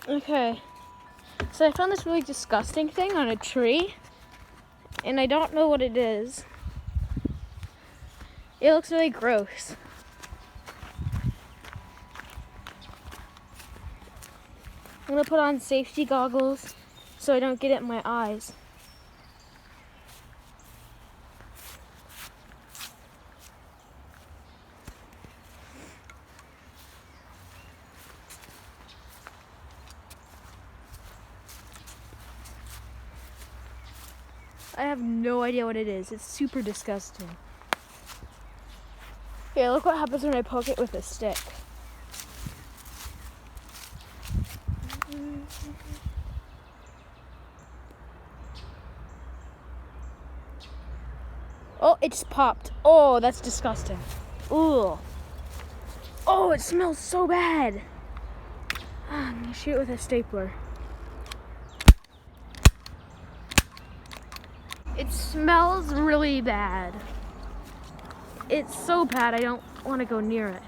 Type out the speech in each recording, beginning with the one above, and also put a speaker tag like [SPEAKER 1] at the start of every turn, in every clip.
[SPEAKER 1] Okay, so I found this really disgusting thing on a tree, and I don't know what it is. It looks really gross. I'm gonna put on safety goggles so I don't get it in my eyes. I have no idea what it is. It's super disgusting. Here, look what happens when I poke it with a stick. Oh, it just popped. Oh, that's disgusting. Ooh. Oh, it smells so bad. I'm gonna shoot it with a stapler. It smells really bad. It's so bad, I don't want to go near it.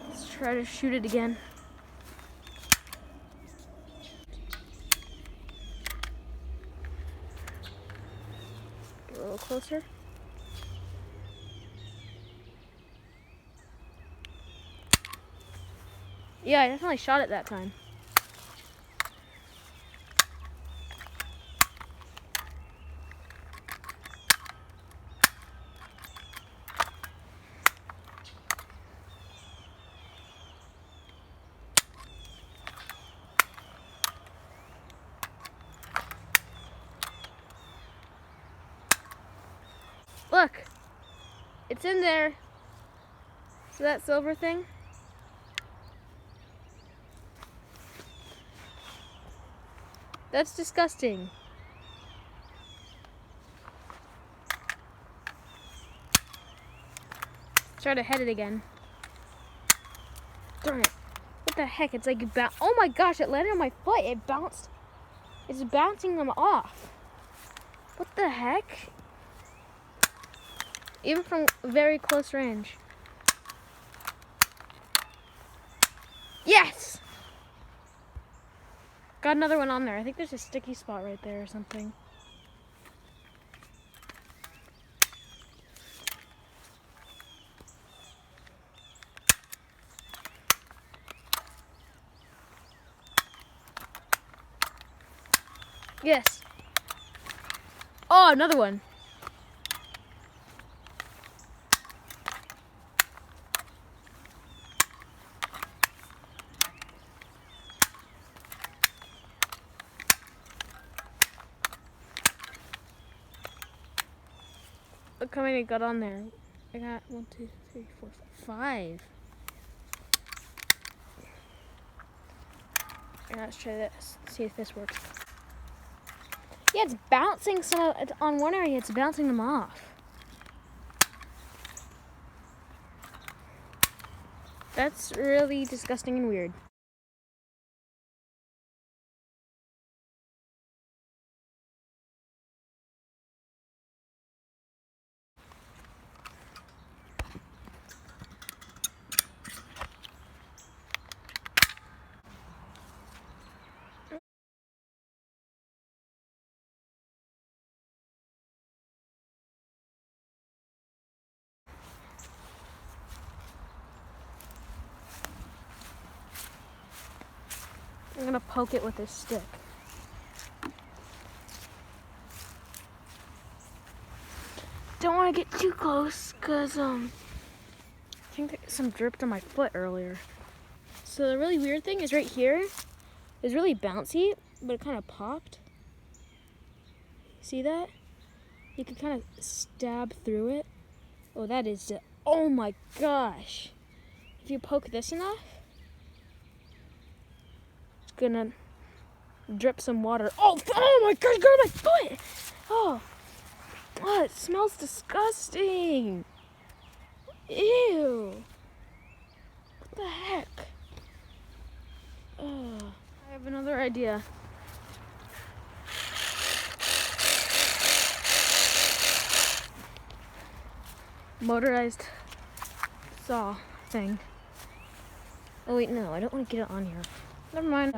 [SPEAKER 1] Let's try to shoot it again. Get a little closer. Yeah, I definitely shot it that time. Look, it's in there. See that silver thing? That's disgusting. Try to hit it again. Darn it. What the heck? It's like, oh my gosh, it landed on my foot. It bounced. It's bouncing them off. What the heck? Even from very close range. Yes! Got another one on there. I think there's a sticky spot right there or something. Yes. Oh, another one. Look how many I got on there. I got 1, 2, 3, 4, 5. Right, let's try this. See if this works. Yeah, it's bouncing some on one area. It's bouncing them off. That's really disgusting and weird. I'm gonna poke it with this stick. Don't want to get too close because I think some dripped on my foot earlier. So the really weird thing is right here. It's really bouncy, but it kind of popped. See that? You can kind of stab through it. Oh, that is just, oh my gosh. If you poke this enough, it's gonna drip some water. Oh my gosh, go to my foot. Oh, it smells disgusting. Ew. What the heck? Oh, I have another idea. Motorized saw. thing. Oh wait, no, I don't want to get it on here. Never mind.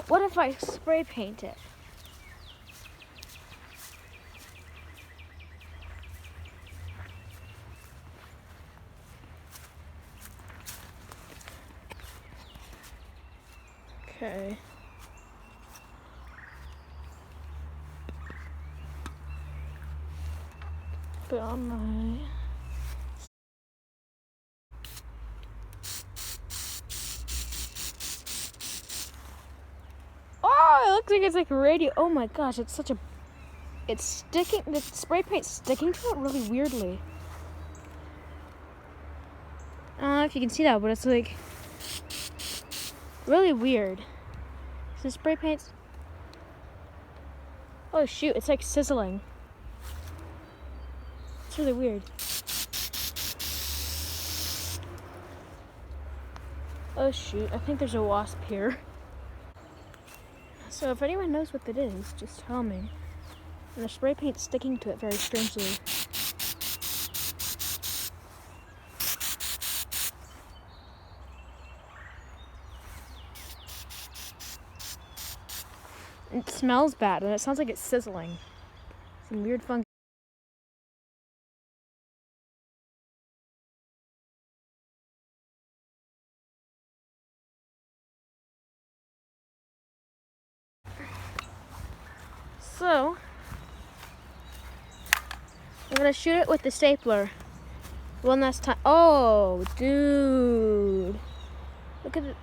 [SPEAKER 1] What if I spray paint it? Okay. Put on my... Oh, it looks like it's like radio. Oh my gosh, it's such a... It's sticking, the spray paint's sticking to it really weirdly. I don't know if you can see that, but it's like really weird. So spray paint's... Oh shoot, it's like sizzling. It's really weird. Oh shoot, I think there's a wasp here. So if anyone knows what it is, just tell me. And the spray paint's sticking to it very strangely. It smells bad, and it sounds like it's sizzling. Some weird fungus. So, I'm gonna shoot it with the stapler. One last time. Oh, dude. Look at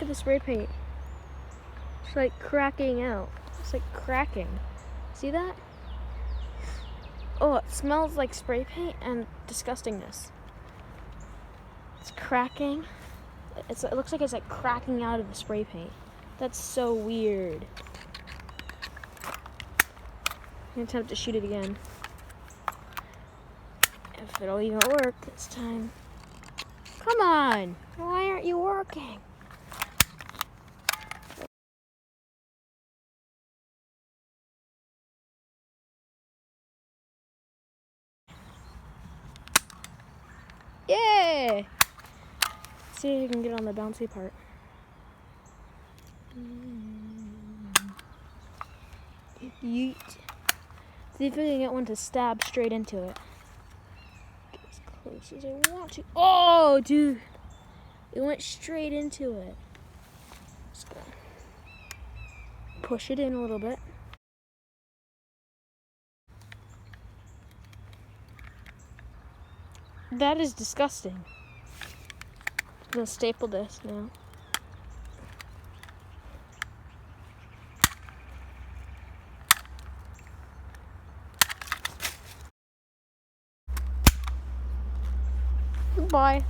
[SPEAKER 1] the spray paint. It's like cracking out. It's like cracking. See that? Oh, it smells like spray paint and disgustingness. It's cracking. It looks like it's like cracking out of the spray paint. That's so weird. I'm gonna attempt to shoot it again. If it'll even work this time. Come on! Why aren't you working? Yay! Let's see if you can get on the bouncy part. Yeet. See if we can get one to stab straight into it. Get as close as I want to. Oh, dude! It went straight into it. Just go. Push it in a little bit. That is disgusting. I'm gonna staple this now. Goodbye.